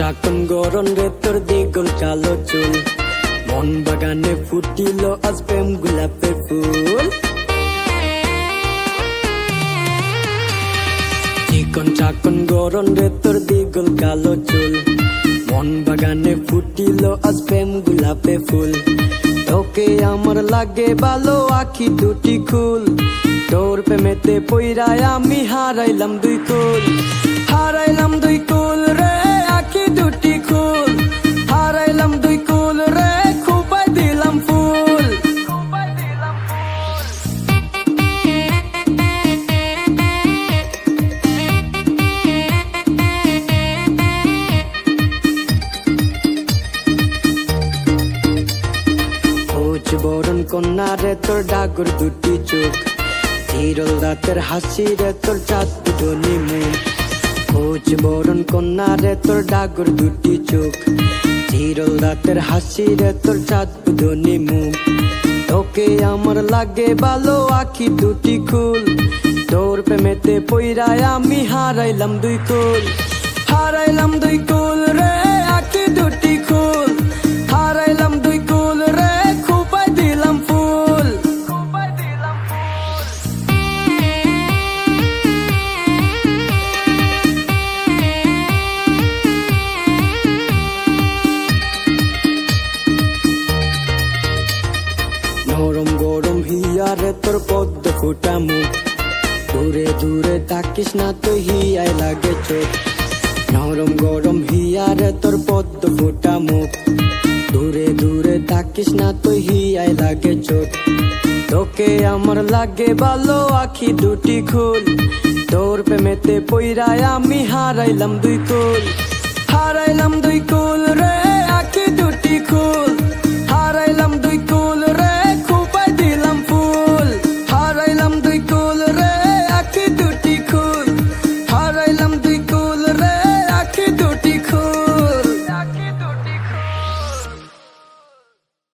চাকন গরম রে তোর দ্বিগুণ কালো চুল, মন বাগানে ফুটিল আজ প্রেম গোলাপের ফুল। চিকন চাকন গরম রে তোর দ্বিগুণ কালো চুল, মন বাগানে ফুটিল আজ প্রেম গোলাপের ফুল। তোকে আমার লাগে ভালো আখি দুটি খুল, তোর প্রেমেতে পইরায় আমি হারাইলাম দুই কুল। হারাইলাম দুই কুল রে আখি দুটি খুল, হারাইলাম দুই কুল রে খুপাই দিলাম ফুল। খোঁজ বরণ কন্যা রে তোর ডাগর দুটি চোখ, চিরল রাতের হাসি রে তোর চাঁদ দুটি মুখ। খোঁজ বরণ কন্যা রে তোর ডাগর দুটি চোখ, চিরল রাতের হাসি রে তোর চাঁদ দুটি মুখ। তোকে আমার লাগে ভালো আখি দুটি খুল, তোর প্রেমেতে পইরায় আমি হারাইলাম দুই কুল। হারাইলাম দুই কুল রে আখি দুটি খুল, হারাইলাম দুই কুল রে খুপাই দিলাম ফুল। নরম গরম হিয়ারে তোর পদ্ম ফোটা মুখ, দূরে দূরে তাকিস না তুই হিয়ায় লাগে চোখ। নরম গরম হিয়ারে তোর পদ্ম ফোটা মুখ, দূরে দূরে তাকিস না তুই হিয়ায় লাগে চোখ। তোকে আমার লাগে ভালো আখি দুটি খুল, তোর প্রেমেতে পইরায় আমি হারাইলাম দুই কুল। হারাইলাম দুই কুল রে আখি দুটি খুল।